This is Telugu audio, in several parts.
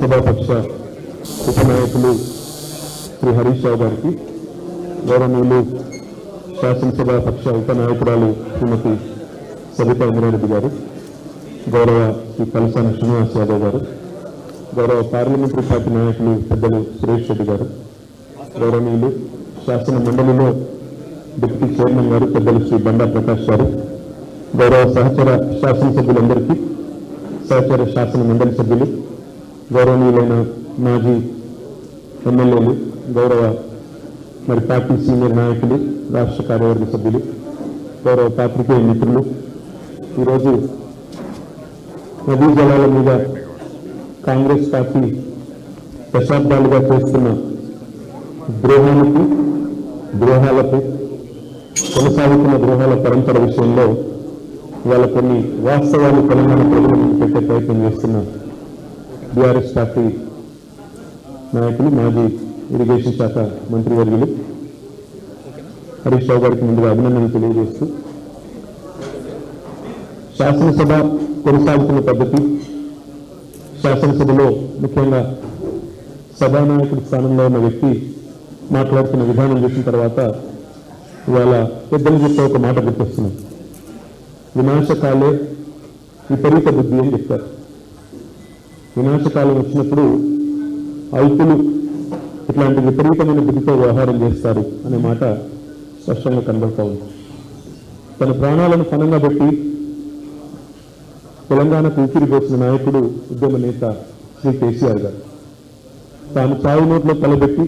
సభాపక్ష ఉపనాయకులు శ్రీ హరీష్ రావు గారికి, గౌరవనీయులు శాసనసభాపక్ష ఉపనాయకురాలు శ్రీమతి సబితా ఇంద్రారెడ్డి గారు, గౌరవ శ్రీ కలసాని శ్రీనివాస్ యాదవ్ గారు, గౌరవ పార్లమెంటరీ పార్టీ నాయకులు పెద్దలు సురేష్ రెడ్డి గారు, గౌరవనీయులు శాసన మండలిలో డిప్యూటీ చైర్మన్ గారు పెద్దలు శ్రీ బండా ప్రకాష్ గారు, గౌరవ సహచర శాసనసభ్యులందరికీ, సహచర శాసన మండలి సభ్యులు, గౌరవనీయులైన మాజీ ఎమ్మెల్యేలు, గౌరవ పార్టీ సీనియర్ నాయకులు, రాష్ట్ర కార్యవర్గ సభ్యులు, గౌరవ పాత్రికేయ మిత్రులు, ఈరోజు నదీ జలాల మీద కాంగ్రెస్ పార్టీ దశాబ్దాలుగా చేస్తున్న ద్రోహాలకు కొనసాగుతున్న ద్రోహాల పరంపర విషయంలో ఇవాళ కొన్ని వాస్తవాలు తెలంగాణ ప్రజల ముందు పెట్టే ప్రయత్నం చేస్తున్న బీఆర్ఎస్ పార్టీ నాయకులు, మాజీ ఇరిగేషన్ శాఖ మంత్రివర్యులు హరీష్ రావు గారికి ముందుగా అభినందనలు తెలియజేస్తూ, శాసనసభ కొనసాగుతున్న పద్ధతి, శాసనసభలో ముఖ్యంగా సభానాయకుడి స్థానంలో ఉన్న వ్యక్తి మాట్లాడుతున్న విధానం చూసిన తర్వాత ఇవాళ పెద్దలు చెప్పే ఒక మాట గుర్తొస్తున్నాం. వినాశకాలే విపరీత బుద్ధి అని చెప్తారు. వినాశకాలం వచ్చినప్పుడు అల్పులు ఇట్లాంటి విపరీతమైన బుద్ధితో వ్యవహారం చేస్తారు అనే మాట స్పష్టంగా కనబడతా ఉంది. తన ప్రాణాలను పణంగా పెట్టి తెలంగాణకు ఊపిరిపోసిన నాయకుడు, ఉద్యమ నేత శ్రీ కేసీఆర్ గారు తాను చావు నోట్లో తలబెట్టి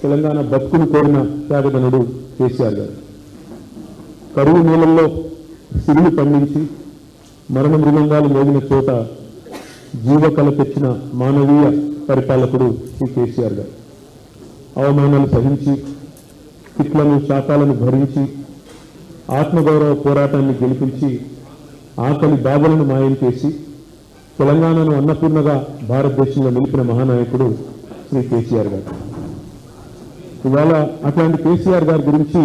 తెలంగాణ బతుకును కోరిన త్యాగధనుడు కేసీఆర్ గారు. కరువు నీళ్ళల్లో సిరులు పండించి మరణ మృదంగాలు మోగిన చోట జీవకళ తెచ్చిన మానవీయ పరిపాలకుడు శ్రీ కేసీఆర్ గారు. అవమానాలు సహించి, తిట్లను శాపాలను భరించి, ఆత్మగౌరవ పోరాటాన్ని గెలిపించి, ఆకలి బాధలను మాయం చేసి తెలంగాణను అన్నపూర్ణగా భారతదేశంలో నిలిపిన మహానాయకుడు శ్రీ కేసీఆర్ గారు. ఇవాళ అట్లాంటి కేసీఆర్ గారి గురించి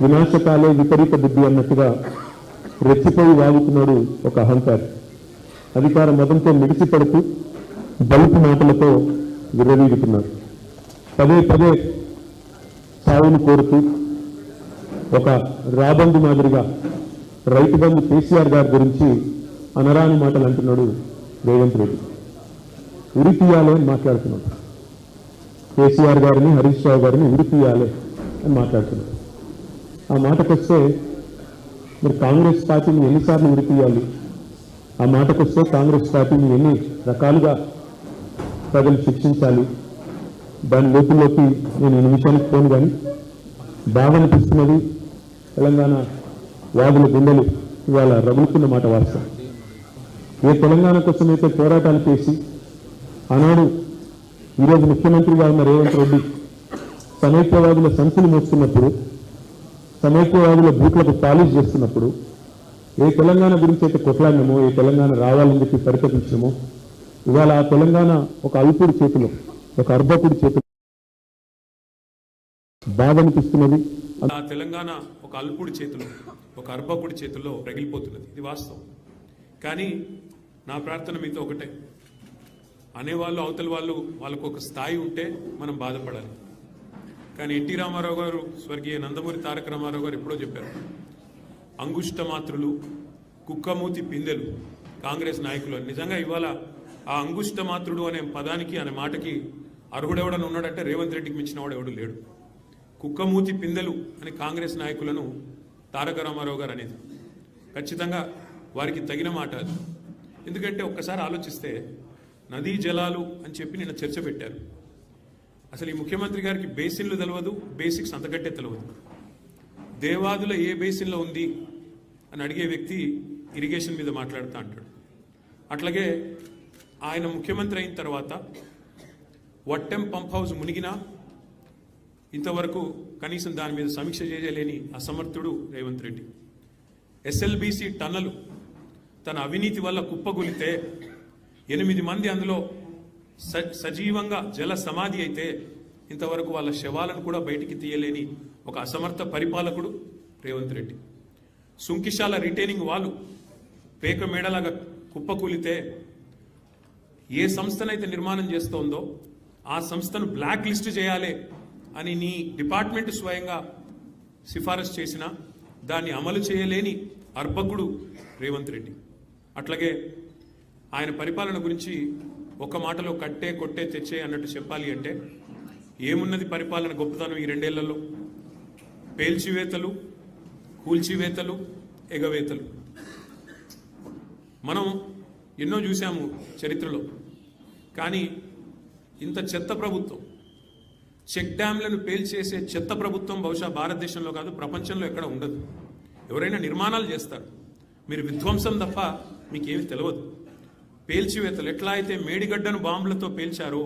వినాశకాలే విపరీత బుద్ధి అన్నట్టుగా రెచ్చిపోయి వాగుతున్నాడు ఒక అహంకారి. అధికార మదంతో మిడిసిపడుతూ బలుపు మాటలతో విర్రవీగుతున్నారు. పదే పదే సావును కోరుతూ ఒక రాబందు మాదిరిగా రైతు బంధు కేసీఆర్ గారి గురించి అనరాని మాటలు అంటున్నాడు రేవంత్ రెడ్డి. ఉరి తీయాలి అని మాట్లాడుతున్నాడు. కేసీఆర్ గారిని, హరీష్ రావు గారిని ఉరి తీయాలి అని మాట్లాడుతున్నాడు. ఆ మాటకొస్తే మరి కాంగ్రెస్ పార్టీని ఎన్నిసార్లు ఉరి తీయాలి? ఆ మాటకొస్తే కాంగ్రెస్ పార్టీని ఎన్ని రకాలుగా ప్రజలు శిక్షించాలి? దాని లోతుల్లోకి నేను ఈ నిమిషానికి పోను, కానీ బాగా అనిపిస్తున్నది. తెలంగాణ వాదుల గుండెలు ఇవాళ రగులుతున్న మాట వాస్తవం. ఏ తెలంగాణ కోసం అయితే పోరాటాలు చేసి ఆనాడు ఈరోజు ముఖ్యమంత్రిగా ఉన్న రేవంత్ రెడ్డి సమైక్యవాదుల సంఖ్యలు మోస్తున్నప్పుడు, సమైక్యవాదుల బూట్లకు పాలిష్ చేస్తున్నప్పుడు, ఏ తెలంగాణ గురించి అయితే కొట్లాడినామో, ఏ తెలంగాణ రావాలని చెప్పి పరితపించామో, ఇవాళ ఆ తెలంగాణ ఒక అల్పుడి చేతిలో, ఒక అర్భకుడి చేతిలో బాధ అనిపిస్తున్నది. ఆ తెలంగాణ ఒక అల్పుడి చేతిలో, ఒక అర్భకుడి చేతిలో రగిలిపోతున్నది. ఇది వాస్తవం. కానీ నా ప్రార్థన మీతో ఒకటే, అనేవాళ్ళు అవతల వాళ్ళు వాళ్ళకు ఒక స్థాయి ఉంటే మనం బాధపడాలి. కానీ ఎన్టీ రామారావు గారు, స్వర్గీయ నందమూరి తారక రామారావు గారు ఎప్పుడో చెప్పారు, అంగుష్టమాత్రులు, కుక్కమూతి పిందెలు కాంగ్రెస్ నాయకులు. నిజంగా ఇవాళ ఆ అంగుష్టమాత్రుడు అనే పదానికి, అనే మాటకి అర్హుడెవడని ఉన్నాడంటే రేవంత్ రెడ్డికి మించిన వాడు ఎవడు లేడు. కుక్కమూతి పిందెలు అని కాంగ్రెస్ నాయకులను తారక రామారావు గారు అనేది ఖచ్చితంగా వారికి తగిన మాట అది. ఎందుకంటే ఒక్కసారి ఆలోచిస్తే నదీ జలాలు అని చెప్పి నిన్న చర్చ పెట్టారు. అసలు ఈ ముఖ్యమంత్రి గారికి బేసిన్లు తెలియదు, బేసిక్స్ అంతకంటే తెలియదు. దేవాదుల ఏ బేసిన్లో ఉంది అని అడిగే వ్యక్తి ఇరిగేషన్ మీద మాట్లాడుతూ అంటాడు. అట్లాగే ఆయన ముఖ్యమంత్రి అయిన తర్వాత వట్టెం పంప్ హౌస్ మునిగినా ఇంతవరకు కనీసం దాని మీద సమీక్ష చేయలేని అసమర్థుడు రేవంత్ రెడ్డి. ఎస్ఎల్బీసీ టన్నలు తన అవినీతి వల్ల కుప్పగొలితే 8 మంది అందులో సజీవంగా జల సమాధి అయితే ఇంతవరకు వాళ్ళ శవాలను కూడా బయటికి తీయలేని ఒక అసమర్థ పరిపాలకుడు రేవంత్ రెడ్డి. సుంకిశాల రిటైనింగ్ వాళ్ళు పేక మేడలాగా కుప్పకూలితే ఏ సంస్థనైతే నిర్మాణం చేస్తోందో ఆ సంస్థను బ్లాక్ లిస్ట్ చేయాలి అని నీ డిపార్ట్మెంట్ స్వయంగా సిఫారసు చేసినా దాన్ని అమలు చేయలేని అర్భకుడు రేవంత్ రెడ్డి. అట్లాగే ఆయన పరిపాలన గురించి ఒక మాటలో కట్టే కొట్టే తెచ్చే అన్నట్టు చెప్పాలి అంటే ఏమున్నది పరిపాలన గొప్పతనం ఈ 2 ఏళ్లలో? పేల్చివేతలు, కూల్చివేతలు, ఎగవేతలు. మనం ఎన్నో చూసాము చరిత్రలో. కానీ ఇంత చెత్త ప్రభుత్వం, చెక్ డ్యాంలను పేల్చేసే చెత్త ప్రభుత్వం బహుశా భారతదేశంలో కాదు, ప్రపంచంలో ఎక్కడ ఉండదు. ఎవరైనా నిర్మాణాలు చేస్తారు, మీరు విధ్వంసం తప్ప మీకేమి తెలియదు. పేల్చివేతలు ఎట్లా అయితే మేడిగడ్డను బాంబులతో పేల్చారో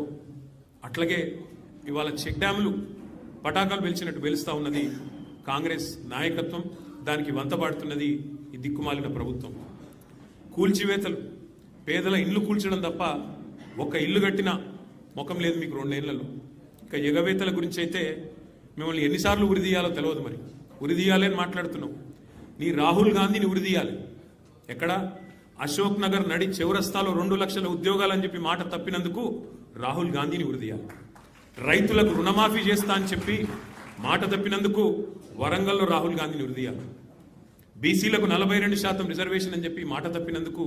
అట్లాగే ఇవాళ చెక్ డ్యాములు పటాకాలు పేల్చినట్టు పేలుస్తూ ఉన్నది కాంగ్రెస్ నాయకత్వం. దానికి వంతపాడుతున్నది ఈ దిక్కుమాలిన ప్రభుత్వం. కూల్చివేతలు, పేదల ఇల్లు కూల్చడం తప్ప ఒక్క ఇల్లు కట్టిన ముఖం లేదు మీకు 2 ఏళ్లలో. ఇక ఎగవేతల గురించి అయితే మిమ్మల్ని ఎన్నిసార్లు ఉరిదీయాలో తెలియదు. మరి ఉరిదీయాలి అని మాట్లాడుతున్నావు. నీ రాహుల్ గాంధీని ఉరిదీయాలి. ఎక్కడ? అశోక్ నగర్ నడి చౌరస్తాలో 2 లక్షల ఉద్యోగాలని చెప్పి మాట తప్పినందుకు రాహుల్ గాంధీని ఉరిదీయాలి. రైతులకు రుణమాఫీ చేస్తా అని చెప్పి మాట తప్పినందుకు వరంగల్లో రాహుల్ గాంధీని ఉరిదీయాలి. బీసీలకు 42% రిజర్వేషన్ అని చెప్పి మాట తప్పినందుకు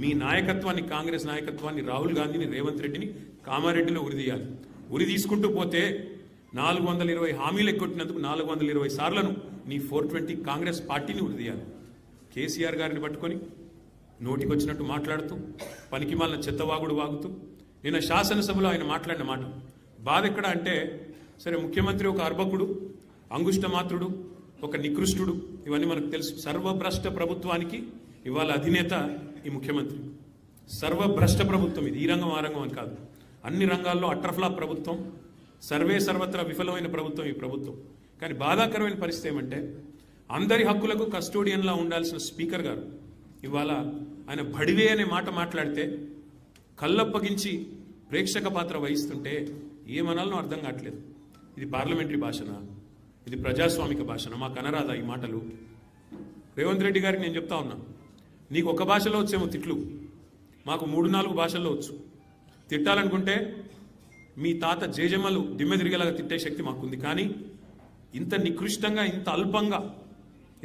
మీ నాయకత్వాన్ని, కాంగ్రెస్ నాయకత్వాన్ని, రాహుల్ గాంధీని, రేవంత్ రెడ్డిని కామారెడ్డిలో ఉరిదీయాలి. ఉరి తీసుకుంటూ పోతే 420 హామీలు ఎగ్గొట్టినందుకు 420 సార్లను నీ 420 కాంగ్రెస్ పార్టీని ఉరిదీయాలి. కేసీఆర్ గారిని పట్టుకొని నోటికొచ్చినట్టు మాట్లాడుతూ పనికిమాలిన చెత్తవాగుడు వాగుతూ నిన్న శాసనసభలో ఆయన మాట్లాడిన మాట బాధ ఎక్కడ అంటే, సరే ముఖ్యమంత్రి ఒక అర్భకుడు, అంగుష్టమాత్రుడు, ఒక నికృష్టుడు, ఇవన్నీ మనకు తెలుసు. సర్వభ్రష్ట ప్రభుత్వానికి ఇవాళ అధినేత ఈ ముఖ్యమంత్రి. సర్వభ్రష్ట ప్రభుత్వం ఇది. ఈ రంగం ఆ రంగం అని కాదు, అన్ని రంగాల్లో అట్రఫ్లాప్ ప్రభుత్వం, సర్వత్రా విఫలమైన ప్రభుత్వం ఈ ప్రభుత్వం. కానీ బాధాకరమైన పరిస్థితి ఏమంటే, అందరి హక్కులకు కస్టోడియన్లా ఉండాల్సిన స్పీకర్ గారు ఇవాళ ఆయన బడివే అనే మాట మాట్లాడితే కళ్ళప్పగించి ప్రేక్షక పాత్ర వహిస్తుంటే ఏమనాలనో అర్థం కావట్లేదు. ఇది పార్లమెంటరీ భాషనా? ఇది ప్రజాస్వామిక భాషనా? మాకు అనరాదా ఈ మాటలు? రేవంత్ రెడ్డి గారికి నేను చెప్తా ఉన్నా, నీకు ఒక భాషలో వచ్చేమో తిట్లు, మాకు 3-4 భాషల్లో వచ్చు. తిట్టాలనుకుంటే మీ తాత జేజమ్మలు దిమ్మె తిరిగేలాగా తిట్టే శక్తి మాకుంది. కానీ ఇంత నికృష్టంగా, ఇంత అల్పంగా,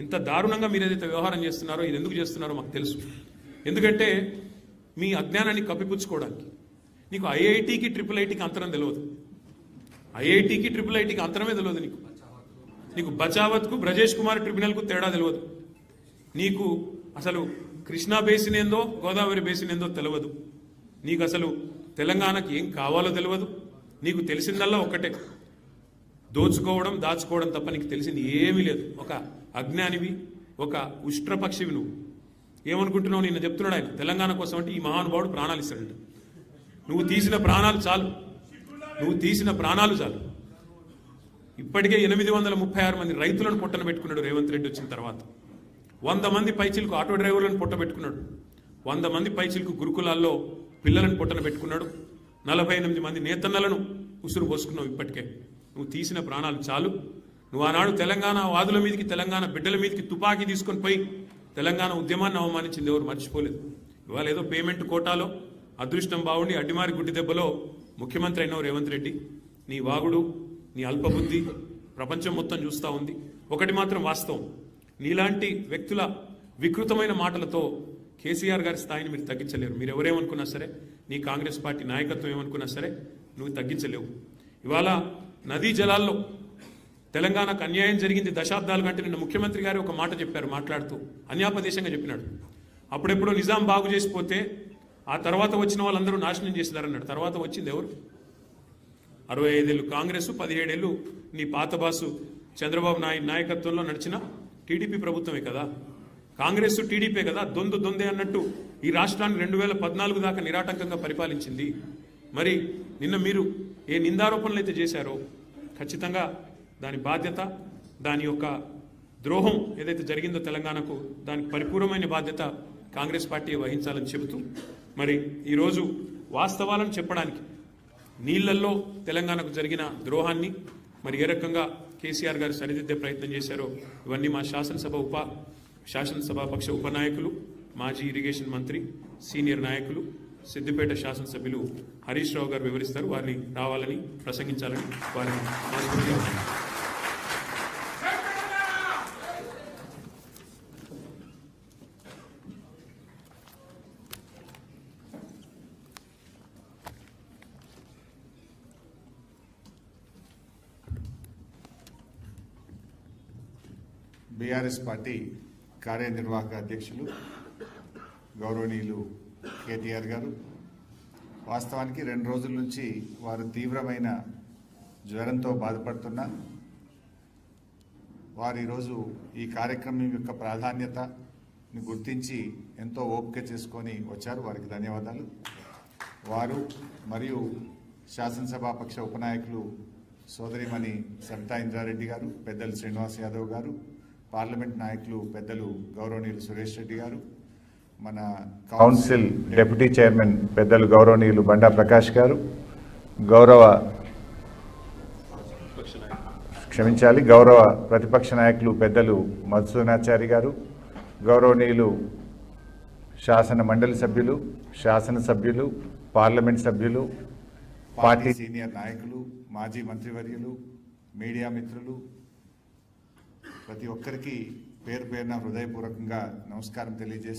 ఇంత దారుణంగా మీరు ఏదైతే వ్యవహారం చేస్తున్నారో, ఇది ఎందుకు చేస్తున్నారో మాకు తెలుసు. ఎందుకంటే మీ అజ్ఞానాన్ని కప్పిపుచ్చుకోవడానికి. నీకు ఐఐటికి IIITకి అంతరం తెలియదు. ఐఐటికి IIITకి అంతరమే తెలియదు నీకు. నీకు బచావత్కు, బ్రజేష్ కుమార్ ట్రిబ్యునల్కు తేడా తెలియదు. నీకు అసలు కృష్ణా బేసిన్ ఏందో, గోదావరి బేసిన్ ఏందో తెలియదు. నీకు అసలు తెలంగాణకి ఏం కావాలో తెలియదు. నీకు తెలిసిందల్లా ఒక్కటే, దోచుకోవడం, దాచుకోవడం తప్ప నీకు తెలిసింది ఏమీ లేదు. ఒక అజ్ఞానివి, ఒక ఉష్ట్రపక్షివి నువ్వు. ఏమనుకుంటున్నావు? నిన్న చెప్తున్నాడు ఆయన, తెలంగాణ కోసం అంటే ఈ మహానుభావుడు ప్రాణాలు ఇస్తాడంట. నువ్వు తీసిన ప్రాణాలు చాలు, నువ్వు తీసిన ప్రాణాలు చాలు. ఇప్పటికే 836 మంది రైతులను పొట్టన పెట్టుకున్నాడు రేవంత్ రెడ్డి వచ్చిన తర్వాత. 100 మంది పైచిలకు ఆటో డ్రైవర్లను పొట్ట పెట్టుకున్నాడు. 100 మంది పైచిలకు గురుకులాల్లో పిల్లలను పొట్టన పెట్టుకున్నాడు. 48 మంది నేతన్నలను ఉసురు పోసుకున్నావు. ఇప్పటికే నువ్వు తీసిన ప్రాణాలు చాలు. నువ్వు ఆనాడు తెలంగాణ వాదుల మీదకి, తెలంగాణ బిడ్డల మీదకి తుపాకీ తీసుకొని పోయి తెలంగాణ ఉద్యమాన్ని అవమానించింది ఎవరు మర్చిపోలేదు. ఇవాళ ఏదో పేమెంట్ కోటాలో అదృష్టం బాగుండి అడ్డిమారి గుడ్డి దెబ్బలో ముఖ్యమంత్రి అయినావు రేవంత్ రెడ్డి. నీ వాగుడు, నీ అల్పబుద్ధి ప్రపంచం మొత్తం చూస్తూ ఉంది. ఒకటి మాత్రం వాస్తవం, నీలాంటి వ్యక్తుల వికృతమైన మాటలతో కేసీఆర్ గారి స్థాయిని మీరు తగ్గించలేరు. మీరు ఎవరేమనుకున్నా సరే, నీ కాంగ్రెస్ పార్టీ నాయకత్వం ఏమనుకున్నా సరే నువ్వు తగ్గించలేవు. ఇవాళ నదీ జలాల్లో తెలంగాణకు అన్యాయం జరిగింది దశాబ్దాలు కంటే నిన్న ముఖ్యమంత్రి గారు ఒక మాట చెప్పారు. మాట్లాడుతూ అన్యాపదేశంగా చెప్పినాడు. అప్పుడెప్పుడో నిజాం బాగు చేసిపోతే ఆ తర్వాత వచ్చిన వాళ్ళందరూ నాశనం చేసినారన్నాడు. తర్వాత వచ్చింది ఎవరు? 65 ఏళ్ళు కాంగ్రెస్, 17 ఏళ్ళు నీ పాత బాసు చంద్రబాబు నాయుడు నాయకత్వంలో నడిచిన టీడీపీ ప్రభుత్వమే కదా. కాంగ్రెస్ టీడీపీ కదా, దొందే అన్నట్టు ఈ రాష్ట్రాన్ని 2014 దాకా నిరాటంకంగా పరిపాలించింది. మరి నిన్న మీరు ఏ నిందారోపణలు అయితే చేశారో ఖచ్చితంగా దాని బాధ్యత, దాని యొక్క ద్రోహం ఏదైతే జరిగిందో తెలంగాణకు, దానికి పరిపూర్ణమైన బాధ్యత కాంగ్రెస్ పార్టీ వహించాలని చెబుతూ, మరి ఈరోజు వాస్తవాలను చెప్పడానికి నీళ్లల్లో తెలంగాణకు జరిగిన ద్రోహాన్ని మరి ఏ రకంగా కేసీఆర్ గారు సరిదిద్దే ప్రయత్నం చేశారో ఇవన్నీ మా శాసనసభాపక్ష ఉపనాయకులు, మాజీ ఇరిగేషన్ మంత్రి, సీనియర్ నాయకులు, సిద్దిపేట శాసనసభ్యులు హరీష్ రావు గారు వివరిస్తారు. వారిని రావాలని ప్రసంగించాలని వారిని బీఆర్ఎస్ పార్టీ కార్యనిర్వాహక అధ్యక్షులు గౌరవనీయులు కేటీఆర్ గారు, వాస్తవానికి 2 రోజుల నుంచి వారు తీవ్రమైన జ్వరంతో బాధపడుతున్న వారు ఈరోజు ఈ కార్యక్రమం యొక్క ప్రాధాన్యతని గుర్తించి ఎంతో ఓపిక చేసుకొని వచ్చారు. వారికి ధన్యవాదాలు. వారు మరియు శాసనసభాపక్ష ఉపనాయకులు సోదరిమణి సబితా ఇంద్రారెడ్డి గారు, పెద్దలు శ్రీనివాస్ యాదవ్ గారు, పార్లమెంట్ నాయకులు పెద్దలు గౌరవనీయులు సురేష్ రెడ్డి గారు, మన కౌన్సిల్ డిప్యూటీ చైర్మన్ పెద్దలు గౌరవనీయులు బండా ప్రకాష్ గారు, గౌరవ ప్రతిపక్ష నాయకులు పెద్దలు మధుసూదనాచారి గారు, గౌరవనీయులు శాసన మండలి సభ్యులు, శాసనసభ్యులు, పార్లమెంట్ సభ్యులు, పార్టీ సీనియర్ నాయకులు, మాజీ మంత్రివర్యులు, మీడియా మిత్రులు, ప్రతి ఒక్కరికి పేరు పేరున హృదయపూర్వకంగా నమస్కారం తెలియజేసి